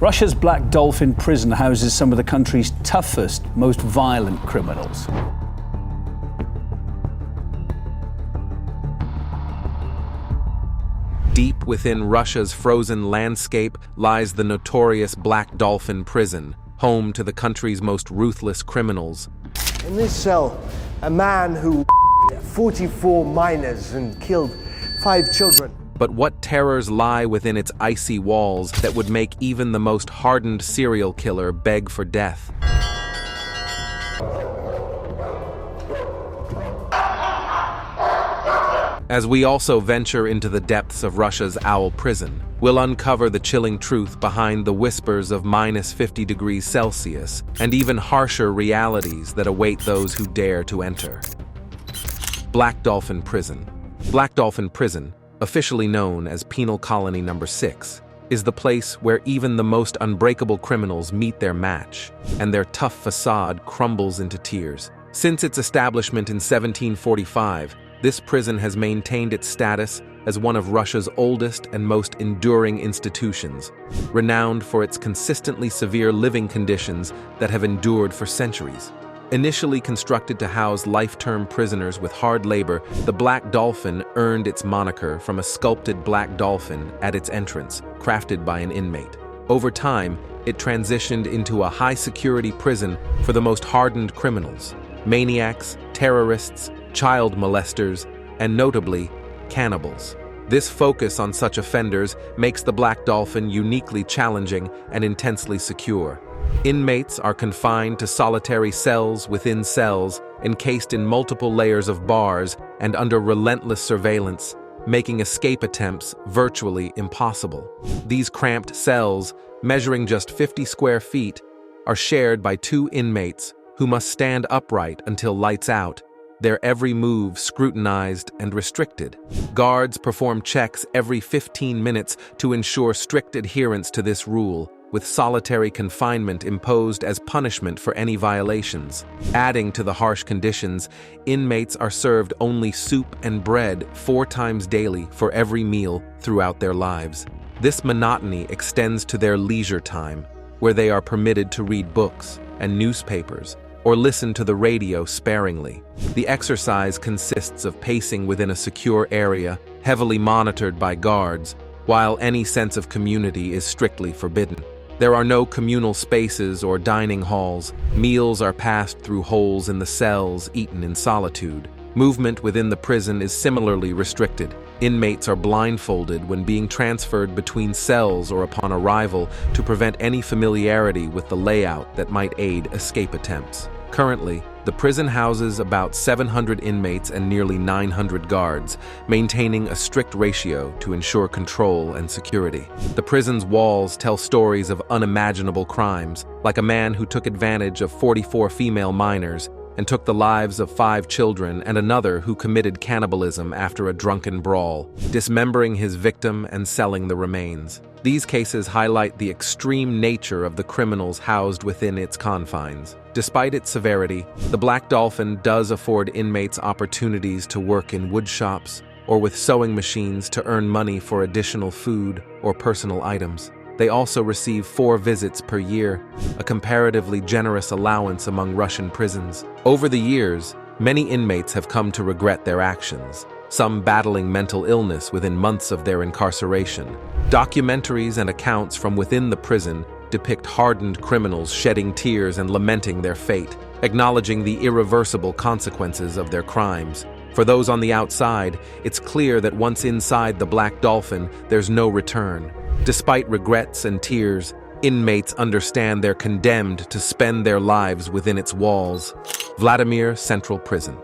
Russia's Black Dolphin Prison houses some of the country's toughest, most violent criminals. Deep within Russia's frozen landscape lies the notorious Black Dolphin Prison, home to the country's most ruthless criminals. In this cell, a man who 44 minors and killed 5 children. But what terrors lie within its icy walls that would make even the most hardened serial killer beg for death? As we also venture into the depths of Russia's Owl Prison, we'll uncover the chilling truth behind the whispers of -50 degrees Celsius and even harsher realities that await those who dare to enter. Black Dolphin Prison. Black Dolphin Prison, officially known as Penal Colony No. 6, is the place where even the most unbreakable criminals meet their match, and their tough facade crumbles into tears. Since its establishment in 1745, this prison has maintained its status as one of Russia's oldest and most enduring institutions, renowned for its consistently severe living conditions that have endured for centuries. Initially constructed to house life-term prisoners with hard labor, the Black Dolphin earned its moniker from a sculpted black dolphin at its entrance, crafted by an inmate. Over time, it transitioned into a high-security prison for the most hardened criminals, maniacs, terrorists, child molesters, and notably, cannibals. This focus on such offenders makes the Black Dolphin uniquely challenging and intensely secure. Inmates are confined to solitary cells within cells, encased in multiple layers of bars and under relentless surveillance, making escape attempts virtually impossible. These cramped cells, measuring just 50 square feet, are shared by 2 inmates who must stand upright until lights out, their every move scrutinized and restricted. Guards perform checks every 15 minutes to ensure strict adherence to this rule, with solitary confinement imposed as punishment for any violations. Adding to the harsh conditions, inmates are served only soup and bread 4 times daily for every meal throughout their lives. This monotony extends to their leisure time, where they are permitted to read books and newspapers or listen to the radio sparingly. The exercise consists of pacing within a secure area, heavily monitored by guards, while any sense of community is strictly forbidden. There are no communal spaces or dining halls. Meals are passed through holes in the cells, eaten in solitude. Movement within the prison is similarly restricted. Inmates are blindfolded when being transferred between cells or upon arrival to prevent any familiarity with the layout that might aid escape attempts. Currently, the prison houses about 700 inmates and nearly 900 guards, maintaining a strict ratio to ensure control and security. The prison's walls tell stories of unimaginable crimes, like a man who took advantage of 44 female minors and took the lives of 5 children, and another who committed cannibalism after a drunken brawl, dismembering his victim and selling the remains. These cases highlight the extreme nature of the criminals housed within its confines. Despite its severity, the Black Dolphin does afford inmates opportunities to work in wood shops or with sewing machines to earn money for additional food or personal items. They also receive 4 visits per year, a comparatively generous allowance among Russian prisons. Over the years, many inmates have come to regret their actions, some battling mental illness within months of their incarceration. Documentaries and accounts from within the prison depict hardened criminals shedding tears and lamenting their fate, acknowledging the irreversible consequences of their crimes. For those on the outside, it's clear that once inside the Black Dolphin, there's no return. Despite regrets and tears, inmates understand they're condemned to spend their lives within its walls. Vladimir Central Prison.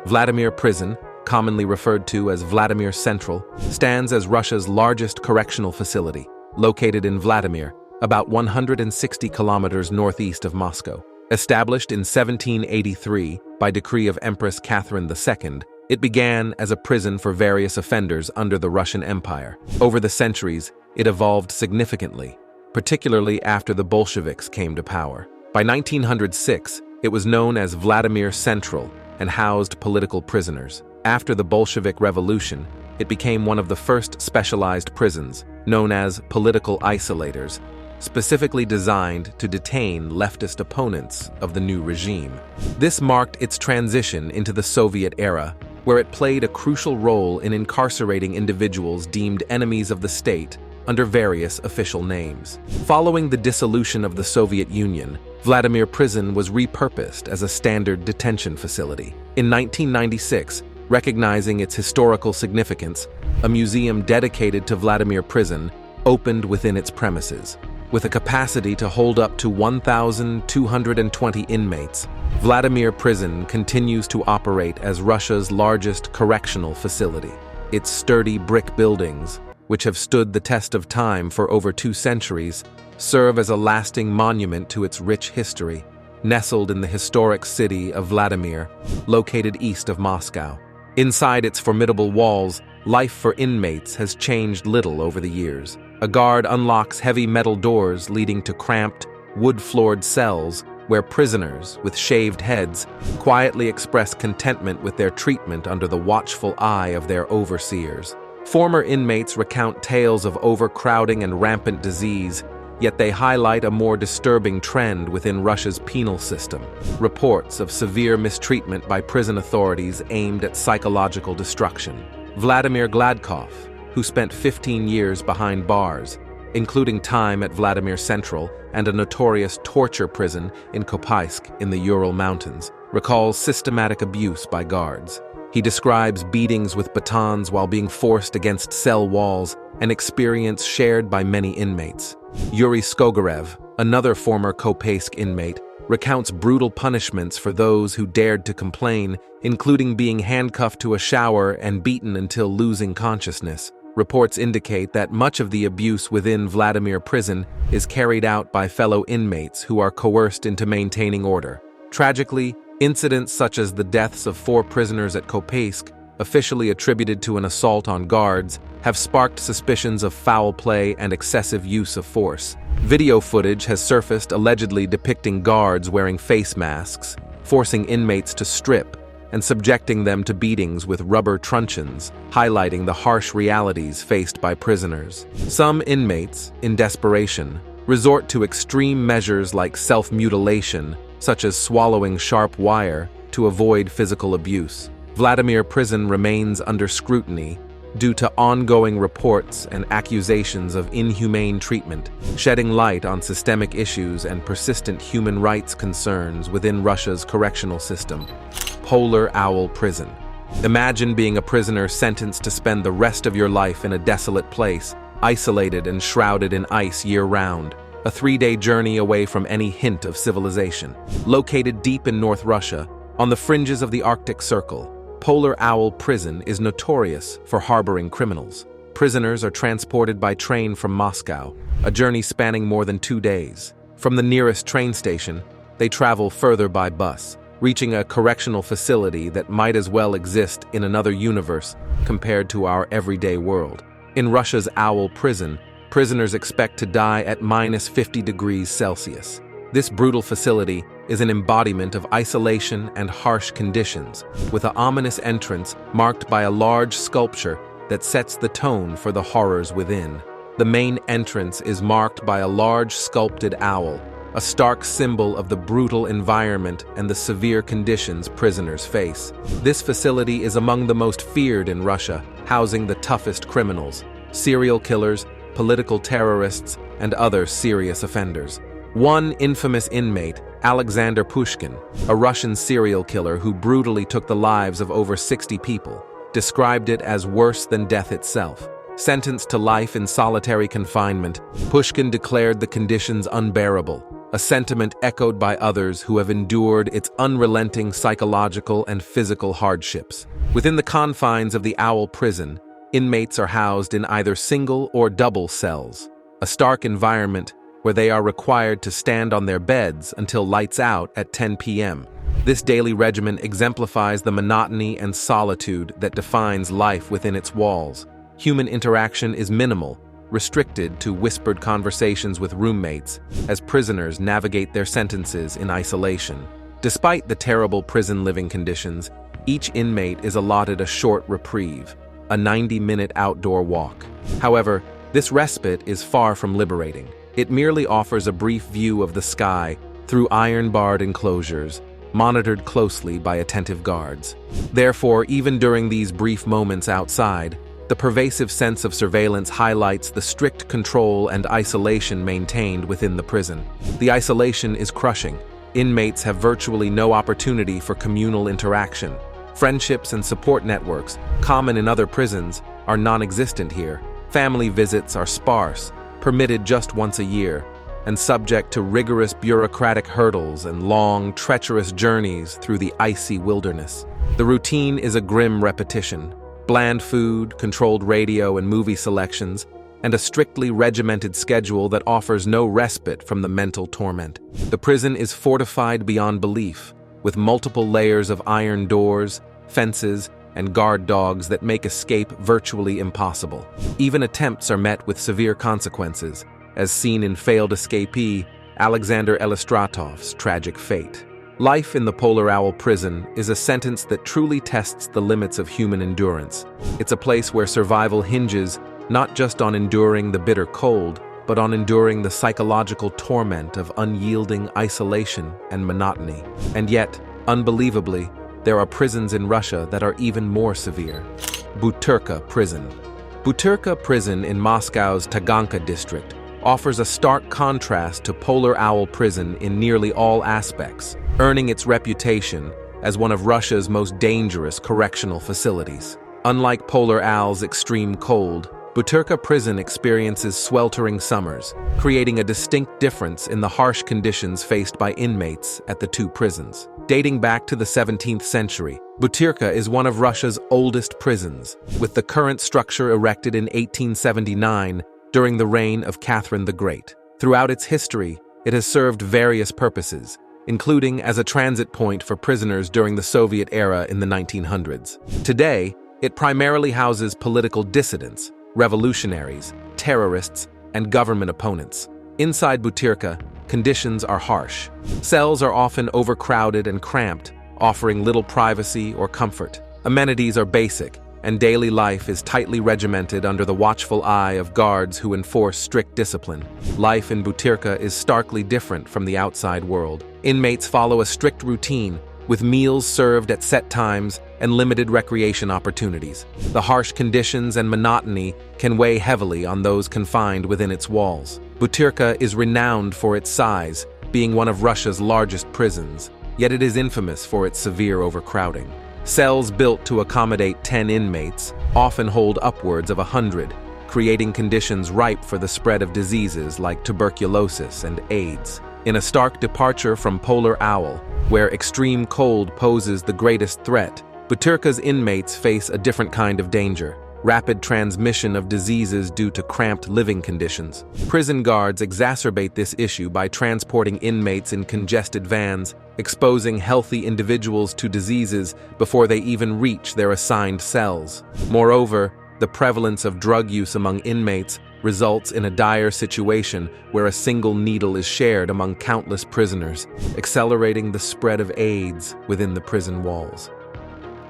Vladimir Prison, commonly referred to as Vladimir Central, stands as Russia's largest correctional facility, located in Vladimir, about 160 kilometers northeast of Moscow. Established in 1783 by decree of Empress Catherine II, it began as a prison for various offenders under the Russian Empire. Over the centuries, it evolved significantly, particularly after the Bolsheviks came to power. By 1906, it was known as Vladimir Central and housed political prisoners. After the Bolshevik Revolution, it became one of the first specialized prisons, known as political isolators, specifically designed to detain leftist opponents of the new regime. This marked its transition into the Soviet era, where it played a crucial role in incarcerating individuals deemed enemies of the state under various official names. Following the dissolution of the Soviet Union, Vladimir Prison was repurposed as a standard detention facility. In 1996, recognizing its historical significance, a museum dedicated to Vladimir Prison opened within its premises. With a capacity to hold up to 1,220 inmates, Vladimir Prison continues to operate as Russia's largest correctional facility. Its sturdy brick buildings, which have stood the test of time for over 2 centuries, serve as a lasting monument to its rich history, nestled in the historic city of Vladimir, located east of Moscow. Inside its formidable walls, life for inmates has changed little over the years. A guard unlocks heavy metal doors leading to cramped, wood-floored cells where prisoners, with shaved heads, quietly express contentment with their treatment under the watchful eye of their overseers. Former inmates recount tales of overcrowding and rampant disease, yet they highlight a more disturbing trend within Russia's penal system: reports of severe mistreatment by prison authorities aimed at psychological destruction. Vladimir Gladkov, who spent 15 years behind bars, including time at Vladimir Central and a notorious torture prison in Kopysk in the Ural Mountains, recalls systematic abuse by guards. He describes beatings with batons while being forced against cell walls, an experience shared by many inmates. Yuri Skogarev, another former Kopysk inmate, recounts brutal punishments for those who dared to complain, including being handcuffed to a shower and beaten until losing consciousness. Reports indicate that much of the abuse within Vladimir Prison is carried out by fellow inmates who are coerced into maintaining order. Tragically, incidents such as the deaths of 4 prisoners at Kopysk, officially attributed to an assault on guards, have sparked suspicions of foul play and excessive use of force. Video footage has surfaced allegedly depicting guards wearing face masks, forcing inmates to strip, and subjecting them to beatings with rubber truncheons, highlighting the harsh realities faced by prisoners. Some inmates, in desperation, resort to extreme measures like self-mutilation, such as swallowing sharp wire, to avoid physical abuse. Vladimir Prison remains under scrutiny due to ongoing reports and accusations of inhumane treatment, shedding light on systemic issues and persistent human rights concerns within Russia's correctional system. Polar Owl Prison. Imagine being a prisoner sentenced to spend the rest of your life in a desolate place, isolated and shrouded in ice year-round. A 3-day journey away from any hint of civilization. Located deep in North Russia, on the fringes of the Arctic Circle, Polar Owl Prison is notorious for harboring criminals. Prisoners are transported by train from Moscow, a journey spanning more than 2 days. From the nearest train station, they travel further by bus, reaching a correctional facility that might as well exist in another universe compared to our everyday world. In Russia's Owl Prison, prisoners expect to die at -50 degrees Celsius. This brutal facility is an embodiment of isolation and harsh conditions, with an ominous entrance marked by a large sculpture that sets the tone for the horrors within. The main entrance is marked by a large sculpted owl, a stark symbol of the brutal environment and the severe conditions prisoners face. This facility is among the most feared in Russia, housing the toughest criminals, serial killers, political terrorists, and other serious offenders. One infamous inmate, Alexander Pushkin, a Russian serial killer who brutally took the lives of over 60 people, described it as worse than death itself. Sentenced to life in solitary confinement, Pushkin declared the conditions unbearable, a sentiment echoed by others who have endured its unrelenting psychological and physical hardships. Within the confines of the Owl Prison, inmates are housed in either single or double cells, a stark environment where they are required to stand on their beds until lights out at 10 p.m. This daily regimen exemplifies the monotony and solitude that defines life within its walls. Human interaction is minimal, restricted to whispered conversations with roommates as prisoners navigate their sentences in isolation. Despite the terrible prison living conditions, each inmate is allotted a short reprieve, a 90-minute outdoor walk. However, this respite is far from liberating. It merely offers a brief view of the sky through iron-barred enclosures, monitored closely by attentive guards. Therefore, even during these brief moments outside, the pervasive sense of surveillance highlights the strict control and isolation maintained within the prison. The isolation is crushing. Inmates have virtually no opportunity for communal interaction. Friendships and support networks, common in other prisons, are non-existent here. Family visits are sparse, permitted just once a year, and subject to rigorous bureaucratic hurdles and long, treacherous journeys through the icy wilderness. The routine is a grim repetition. Bland food, controlled radio and movie selections, and a strictly regimented schedule that offers no respite from the mental torment. The prison is fortified beyond belief, with multiple layers of iron doors, fences, and guard dogs that make escape virtually impossible. Even attempts are met with severe consequences, as seen in failed escapee Alexander Elistratov's tragic fate. Life in the Polar Owl Prison is a sentence that truly tests the limits of human endurance. It's a place where survival hinges not just on enduring the bitter cold, but on enduring the psychological torment of unyielding isolation and monotony. And yet, unbelievably, there are prisons in Russia that are even more severe. Butika Prison. Butika Prison in Moscow's Taganka district offers a stark contrast to Polar Owl Prison in nearly all aspects, earning its reputation as one of Russia's most dangerous correctional facilities. Unlike Polar Owl's extreme cold, Butika Prison experiences sweltering summers, creating a distinct difference in the harsh conditions faced by inmates at the two prisons. Dating back to the 17th century, Butika is one of Russia's oldest prisons, with the current structure erected in 1879 during the reign of Catherine the Great. Throughout its history, it has served various purposes, including as a transit point for prisoners during the Soviet era in the 1900s. Today, it primarily houses political dissidents, revolutionaries, terrorists, and government opponents. Inside Butika, conditions are harsh. Cells are often overcrowded and cramped, offering little privacy or comfort. Amenities are basic, and daily life is tightly regimented under the watchful eye of guards who enforce strict discipline. Life in Butika is starkly different from the outside world. Inmates follow a strict routine, with meals served at set times and limited recreation opportunities. The harsh conditions and monotony can weigh heavily on those confined within its walls. Butika is renowned for its size, being one of Russia's largest prisons, yet it is infamous for its severe overcrowding. Cells built to accommodate 10 inmates often hold upwards of 100, creating conditions ripe for the spread of diseases like tuberculosis and AIDS. In a stark departure from Polar Owl, where extreme cold poses the greatest threat, Butika's inmates face a different kind of danger: rapid transmission of diseases due to cramped living conditions. Prison guards exacerbate this issue by transporting inmates in congested vans, exposing healthy individuals to diseases before they even reach their assigned cells. Moreover, the prevalence of drug use among inmates results in a dire situation where a single needle is shared among countless prisoners, accelerating the spread of AIDS within the prison walls.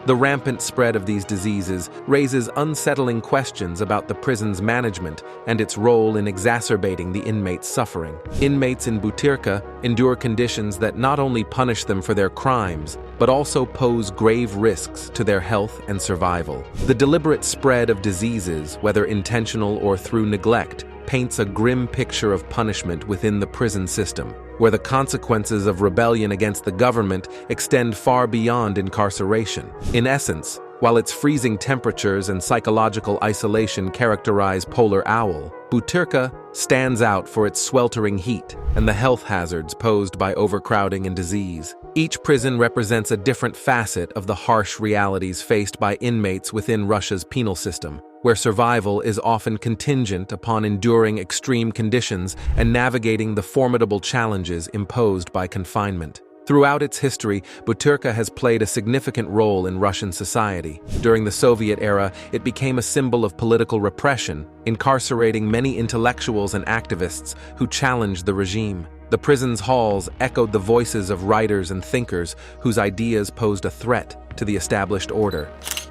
The rampant spread of these diseases raises unsettling questions about the prison's management and its role in exacerbating the inmates' suffering. Inmates in Butika endure conditions that not only punish them for their crimes, but also pose grave risks to their health and survival. The deliberate spread of diseases, whether intentional or through neglect, paints a grim picture of punishment within the prison system, where the consequences of rebellion against the government extend far beyond incarceration. In essence, while its freezing temperatures and psychological isolation characterize Polar Owl, Butika stands out for its sweltering heat and the health hazards posed by overcrowding and disease. Each prison represents a different facet of the harsh realities faced by inmates within Russia's penal system, where survival is often contingent upon enduring extreme conditions and navigating the formidable challenges imposed by confinement. Throughout its history, Butika has played a significant role in Russian society. During the Soviet era, it became a symbol of political repression, incarcerating many intellectuals and activists who challenged the regime. The prison's halls echoed the voices of writers and thinkers whose ideas posed a threat to the established order.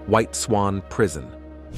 White Swan Prison.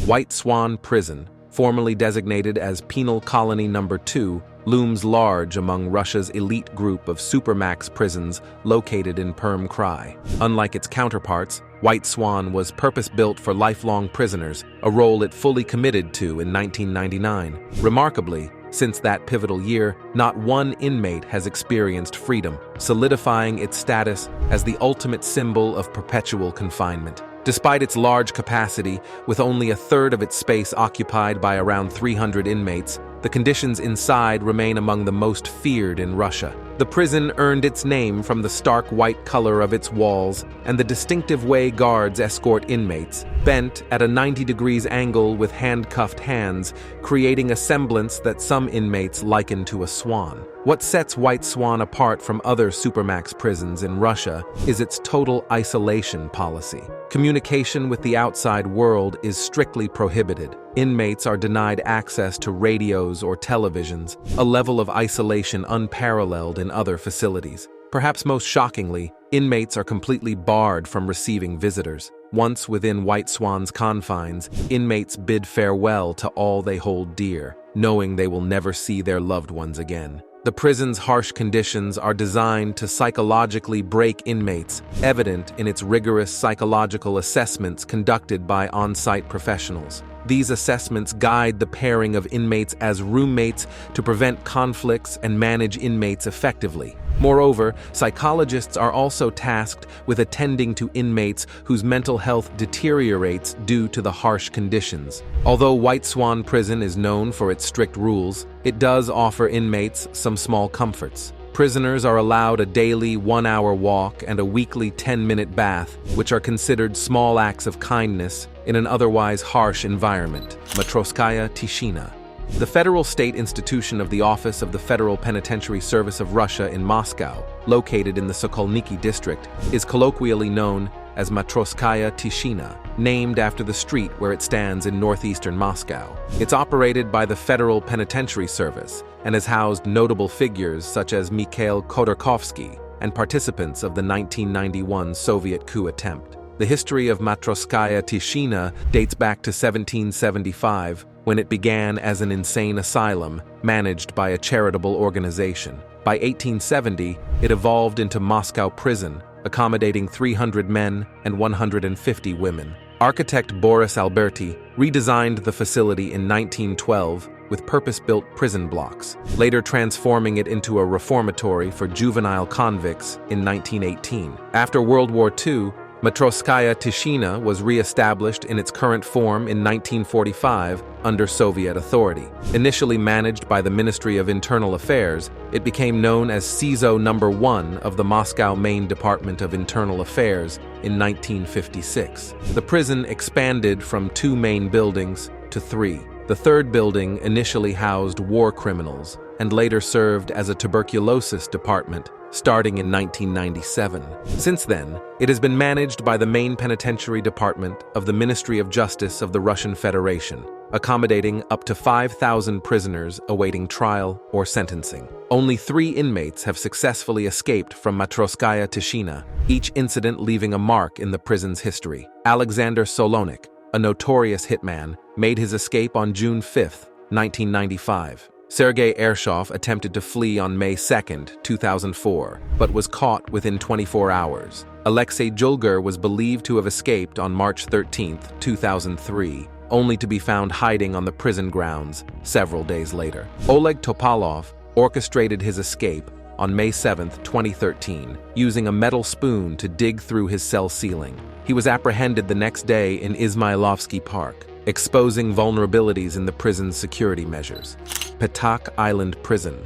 White Swan Prison, formerly designated as Penal Colony No. 2, looms large among Russia's elite group of supermax prisons located in Perm Krai. Unlike its counterparts, White Swan was purpose-built for lifelong prisoners, a role it fully committed to in 1999. Remarkably, since that pivotal year, not one inmate has experienced freedom, solidifying its status as the ultimate symbol of perpetual confinement. Despite its large capacity, with only a third of its space occupied by around 300 inmates, the conditions inside remain among the most feared in Russia. The prison earned its name from the stark white color of its walls and the distinctive way guards escort inmates, bent at a 90 degrees angle with handcuffed hands, creating a semblance that some inmates liken to a swan. What sets White Swan apart from other supermax prisons in Russia is its total isolation policy. Communication with the outside world is strictly prohibited. Inmates are denied access to radios or televisions, a level of isolation unparalleled in other facilities. Perhaps most shockingly, inmates are completely barred from receiving visitors. Once within White Swan's confines, inmates bid farewell to all they hold dear, knowing they will never see their loved ones again. The prison's harsh conditions are designed to psychologically break inmates, evident in its rigorous psychological assessments conducted by on-site professionals. These assessments guide the pairing of inmates as roommates to prevent conflicts and manage inmates effectively. Moreover, psychologists are also tasked with attending to inmates whose mental health deteriorates due to the harsh conditions. Although White Swan Prison is known for its strict rules, it does offer inmates some small comforts. Prisoners are allowed a daily 1-hour walk and a weekly 10-minute bath, which are considered small acts of kindness in an otherwise harsh environment. Matroskaya Tishina. The federal state institution of the Office of the Federal Penitentiary Service of Russia in Moscow, located in the Sokolniki district, is colloquially known as Matroskaya Tishina, named after the street where it stands in northeastern Moscow. It's operated by the Federal Penitentiary Service and has housed notable figures such as Mikhail Khodorkovsky and participants of the 1991 Soviet coup attempt. The history of Matroskaya Tishina dates back to 1775, when it began as an insane asylum managed by a charitable organization. By 1870, it evolved into Moscow Prison, accommodating 300 men and 150 women. Architect Boris Alberti redesigned the facility in 1912 with purpose-built prison blocks, later transforming it into a reformatory for juvenile convicts in 1918. After World War II, Matroskaya Tishina was re-established in its current form in 1945 under Soviet authority. Initially managed by the Ministry of Internal Affairs, it became known as CISO No. 1 of the Moscow Main Department of Internal Affairs in 1956. The prison expanded from 2 main buildings to 3. The third building initially housed war criminals and later served as a tuberculosis department, starting in 1997. Since then, it has been managed by the Main Penitentiary Department of the Ministry of Justice of the Russian Federation, accommodating up to 5,000 prisoners awaiting trial or sentencing. Only 3 inmates have successfully escaped from Matroskaya Tishina, each incident leaving a mark in the prison's history. Alexander Solonik, a notorious hitman, made his escape on June 5, 1995. Sergei Ershov attempted to flee on May 2, 2004, but was caught within 24 hours. Alexei Julger was believed to have escaped on March 13, 2003, only to be found hiding on the prison grounds several days later. Oleg Topalov orchestrated his escape on May 7, 2013, using a metal spoon to dig through his cell ceiling. He was apprehended the next day in Izmailovsky Park, exposing vulnerabilities in the prison's security measures. Patak Island Prison.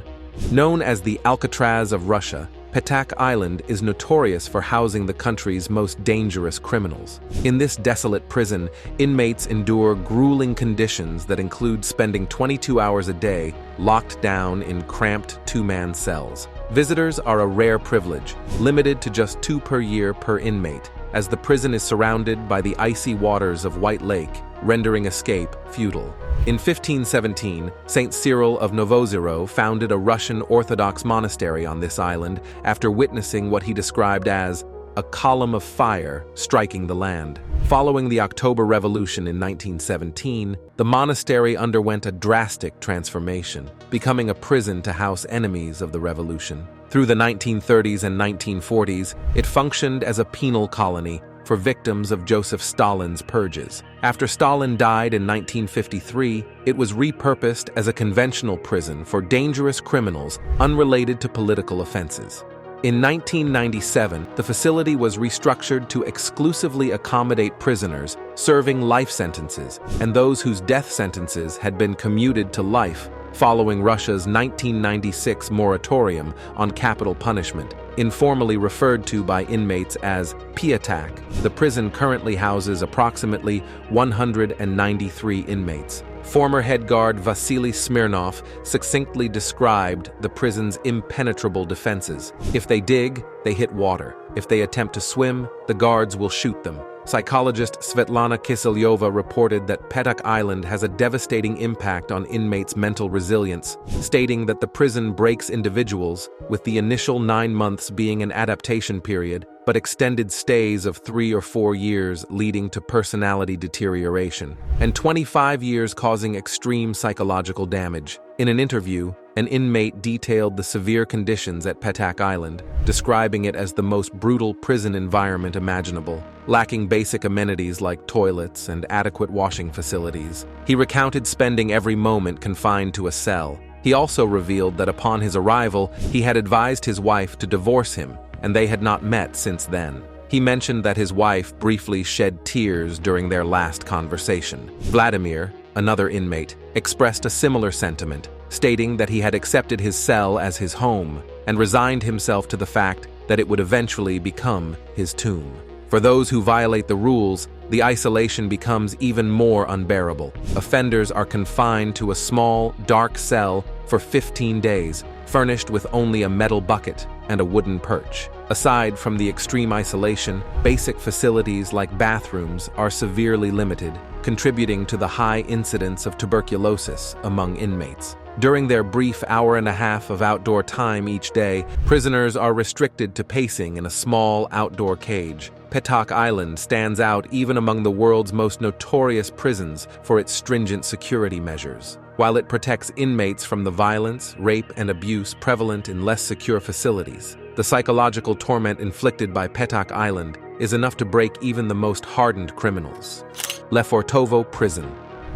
Known as the Alcatraz of Russia, Patak Island is notorious for housing the country's most dangerous criminals. In this desolate prison, inmates endure grueling conditions that include spending 22 hours a day locked down in cramped 2-man cells. Visitors are a rare privilege, limited to just 2 per year per inmate, as the prison is surrounded by the icy waters of White Lake, rendering escape futile. In 1517, Saint Cyril of Novozero founded a Russian Orthodox monastery on this island after witnessing what he described as a column of fire striking the land. Following the October Revolution in 1917, the monastery underwent a drastic transformation, becoming a prison to house enemies of the revolution. Through the 1930s and 1940s, it functioned as a penal colony for victims of Joseph Stalin's purges. After Stalin died in 1953, it was repurposed as a conventional prison for dangerous criminals unrelated to political offenses. In 1997, the facility was restructured to exclusively accommodate prisoners serving life sentences and those whose death sentences had been commuted to life following Russia's 1996 moratorium on capital punishment, informally referred to by inmates as Patak. The prison currently houses approximately 193 inmates. Former head guard Vasily Smirnov succinctly described the prison's impenetrable defenses. If they dig, they hit water. If they attempt to swim, the guards will shoot them. Psychologist Svetlana Kiselyova reported that Patak Island has a devastating impact on inmates' mental resilience, stating that the prison breaks individuals, with the initial 9 months being an adaptation period, but extended stays of 3 or 4 years leading to personality deterioration, and 25 years causing extreme psychological damage. In an interview, an inmate detailed the severe conditions at Patak Island, describing it as the most brutal prison environment imaginable, lacking basic amenities like toilets and adequate washing facilities. He recounted spending every moment confined to a cell. He also revealed that upon his arrival, he had advised his wife to divorce him, and they had not met since then. He mentioned that his wife briefly shed tears during their last conversation. Vladimir, another inmate, expressed a similar sentiment, stating that he had accepted his cell as his home and resigned himself to the fact that it would eventually become his tomb. For those who violate the rules, the isolation becomes even more unbearable. Offenders are confined to a small, dark cell for 15 days, furnished with only a metal bucket and a wooden perch. Aside from the extreme isolation, basic facilities like bathrooms are severely limited, contributing to the high incidence of tuberculosis among inmates. During their brief hour-and-a-half of outdoor time each day, prisoners are restricted to pacing in a small outdoor cage. Patak Island stands out even among the world's most notorious prisons for its stringent security measures. While it protects inmates from the violence, rape, and abuse prevalent in less secure facilities, the psychological torment inflicted by Patak Island is enough to break even the most hardened criminals. Lefortovo Prison.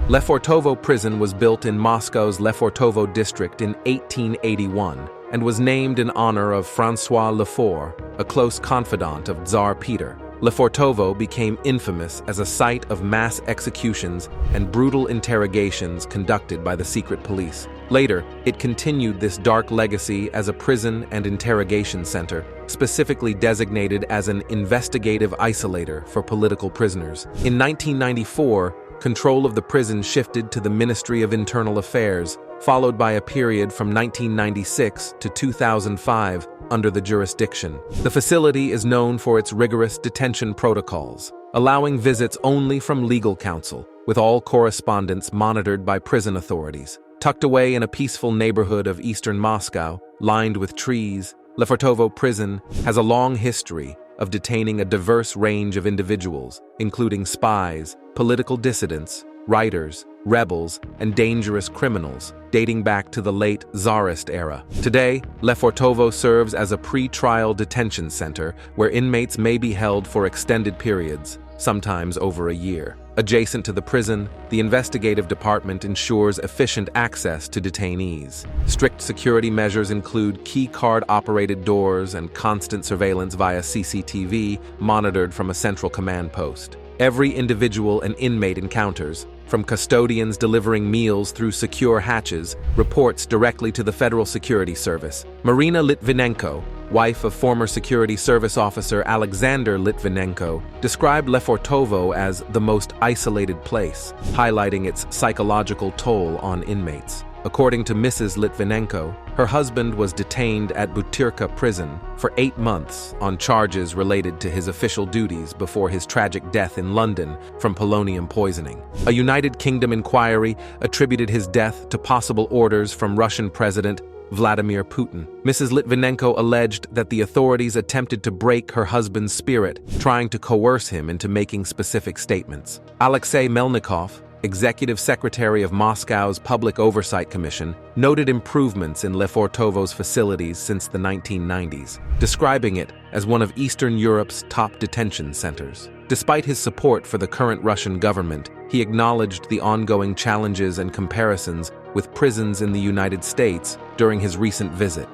Lefortovo Prison was built in Moscow's Lefortovo district in 1881 and was named in honor of François Lefort, a close confidant of Tsar Peter. Lefortovo became infamous as a site of mass executions and brutal interrogations conducted by the secret police. Later, it continued this dark legacy as a prison and interrogation center, specifically designated as an investigative isolator for political prisoners. In 1994, control of the prison shifted to the Ministry of Internal Affairs, followed by a period from 1996 to 2005 under the jurisdiction. The facility is known for its rigorous detention protocols, allowing visits only from legal counsel, with all correspondence monitored by prison authorities. Tucked away in a peaceful neighborhood of eastern Moscow, lined with trees, Lefortovo Prison has a long history of detaining a diverse range of individuals, including spies, political dissidents, writers, rebels, and dangerous criminals, dating back to the late Tsarist era. Today, Lefortovo serves as a pre-trial detention center where inmates may be held for extended periods, sometimes over a year. Adjacent to the prison, the investigative department ensures efficient access to detainees. Strict security measures include key-card-operated doors and constant surveillance via CCTV monitored from a central command post. Every individual an inmate encounters, from custodians delivering meals through secure hatches, reports directly to the Federal Security Service. Marina Litvinenko, wife of former Security Service officer Alexander Litvinenko, described Lefortovo as the most isolated place, highlighting its psychological toll on inmates. According to Mrs. Litvinenko, her husband was detained at Butika Prison for 8 months on charges related to his official duties before his tragic death in London from polonium poisoning. A United Kingdom inquiry attributed his death to possible orders from Russian President Vladimir Putin. Mrs. Litvinenko alleged that the authorities attempted to break her husband's spirit, trying to coerce him into making specific statements. Alexei Melnikov, executive secretary of Moscow's Public Oversight Commission, noted improvements in Lefortovo's facilities since the 1990s, describing it as one of Eastern Europe's top detention centers. Despite his support for the current Russian government, he acknowledged the ongoing challenges and comparisons with prisons in the United States during his recent visit.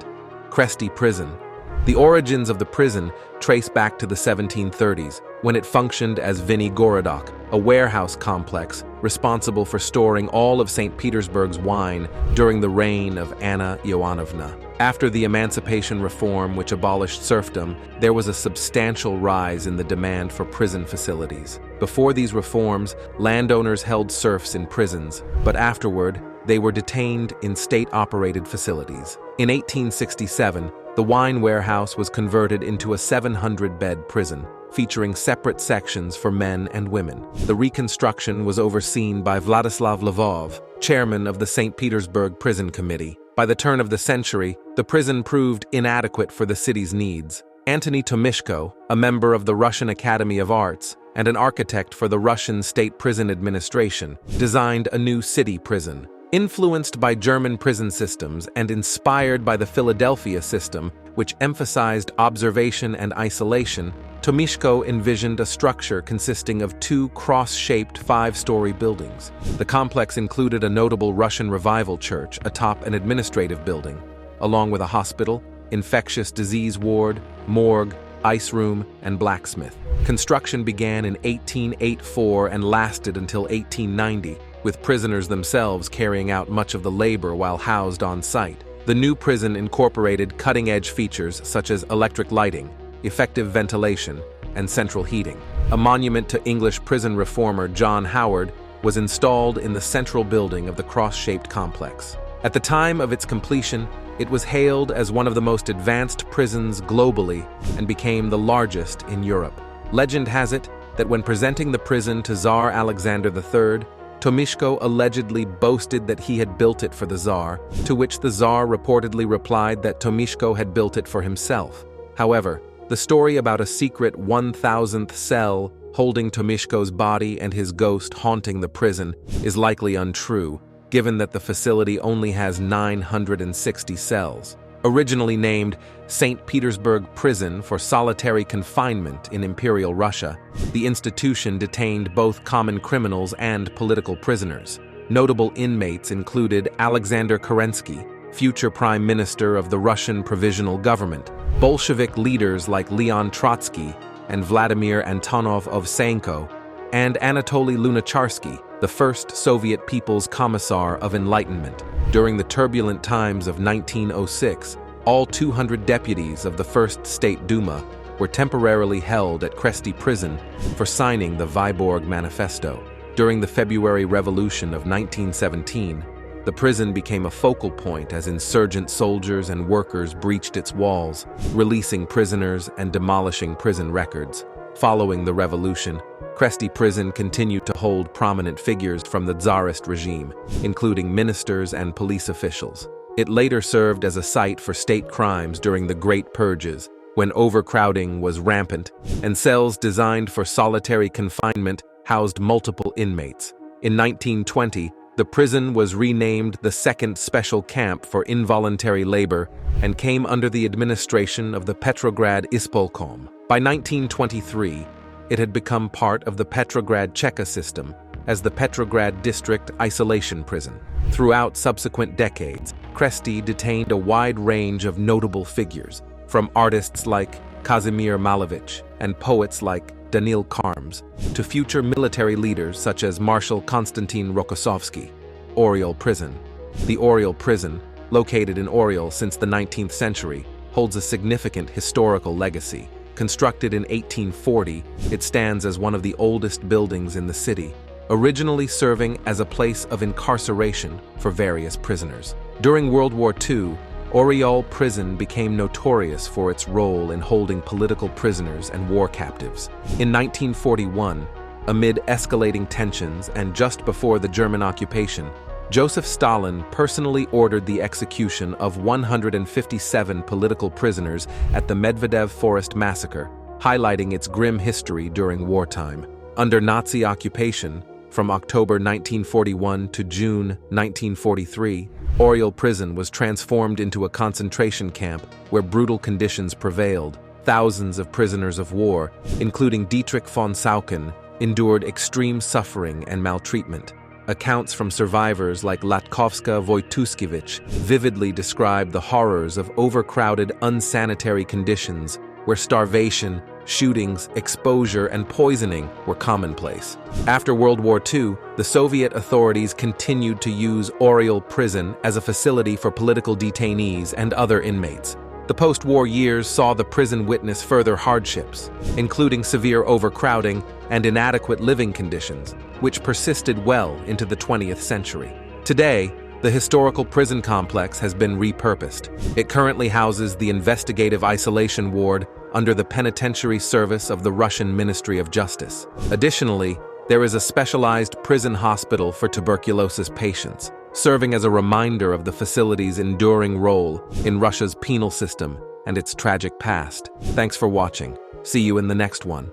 Cresty Prison. The origins of the prison trace back to the 1730s, when it functioned as Viny Gorodok, a warehouse complex responsible for storing all of St. Petersburg's wine during the reign of Anna Ioannovna. After the Emancipation Reform, which abolished serfdom, there was a substantial rise in the demand for prison facilities. Before these reforms, landowners held serfs in prisons, but afterward, they were detained in state-operated facilities. In 1867, the wine warehouse was converted into a 700-bed prison, featuring separate sections for men and women. The reconstruction was overseen by Vladislav Lvov, chairman of the St. Petersburg Prison Committee. By the turn of the century, the prison proved inadequate for the city's needs. Antony Tomishko, a member of the Russian Academy of Arts and an architect for the Russian State Prison Administration, designed a new city prison. Influenced by German prison systems and inspired by the Philadelphia system, which emphasized observation and isolation, Tomishko envisioned a structure consisting of two cross-shaped 5-story buildings. The complex included a notable Russian Revival church atop an administrative building, along with a hospital, infectious disease ward, morgue, ice room, and blacksmith. Construction began in 1884 and lasted until 1890, with prisoners themselves carrying out much of the labor while housed on site. The new prison incorporated cutting-edge features such as electric lighting, effective ventilation, and central heating. A monument to English prison reformer John Howard was installed in the central building of the cross-shaped complex. At the time of its completion, it was hailed as one of the most advanced prisons globally and became the largest in Europe. Legend has it that when presenting the prison to Tsar Alexander III, Tomishko allegedly boasted that he had built it for the Tsar, to which the Tsar reportedly replied that Tomishko had built it for himself. However, the story about a secret 1,000th cell holding Tomishko's body and his ghost haunting the prison is likely untrue, given that the facility only has 960 cells. Originally named St. Petersburg Prison for solitary confinement in Imperial Russia, the institution detained both common criminals and political prisoners. Notable inmates included Alexander Kerensky, future Prime Minister of the Russian Provisional Government, Bolshevik leaders like Leon Trotsky and Vladimir Antonov Ovsenko, and Anatoly Lunacharsky, the first Soviet People's Commissar of Enlightenment. During the turbulent times of 1906, all 200 deputies of the First State Duma were temporarily held at Cresty Prison for signing the Vyborg Manifesto. During the February Revolution of 1917, the prison became a focal point as insurgent soldiers and workers breached its walls, releasing prisoners and demolishing prison records. Following the revolution, Cresty Prison continued to hold prominent figures from the Tsarist regime, including ministers and police officials. It later served as a site for state crimes during the Great Purges, when overcrowding was rampant, and cells designed for solitary confinement housed multiple inmates. In 1920, the prison was renamed the Second Special Camp for Involuntary Labor and came under the administration of the Petrograd Ispolkom. By 1923, it had become part of the Petrograd Cheka system as the Petrograd District Isolation Prison. Throughout subsequent decades, Cresty detained a wide range of notable figures, from artists like Kazimir Malevich and poets like Danil Karms, to future military leaders such as Marshal Konstantin Rokossovsky. Oriel Prison. The Oriel Prison, located in Oriel since the 19th century, holds a significant historical legacy. Constructed in 1840, it stands as one of the oldest buildings in the city, originally serving as a place of incarceration for various prisoners. During World War II, Oriel Prison became notorious for its role in holding political prisoners and war captives. In 1941, amid escalating tensions and just before the German occupation, Joseph Stalin personally ordered the execution of 157 political prisoners at the Medvedev Forest Massacre, highlighting its grim history during wartime. Under Nazi occupation, from October 1941 to June 1943, Oriel Prison was transformed into a concentration camp where brutal conditions prevailed. Thousands of prisoners of war, including Dietrich von Sauken, endured extreme suffering and maltreatment. Accounts from survivors like Latkovska Wojtuskiewicz vividly describe the horrors of overcrowded, unsanitary conditions where starvation, shootings, exposure, and poisoning were commonplace. After World War II, the Soviet authorities continued to use Oriel Prison as a facility for political detainees and other inmates. The post-war years saw the prison witness further hardships, including severe overcrowding and inadequate living conditions, which persisted well into the 20th century. Today, the historical prison complex has been repurposed. It currently houses the investigative isolation ward under the Penitentiary Service of the Russian Ministry of Justice. Additionally, there is a specialized prison hospital for tuberculosis patients, serving as a reminder of the facility's enduring role in Russia's penal system and its tragic past. Thanks for watching. See you in the next one.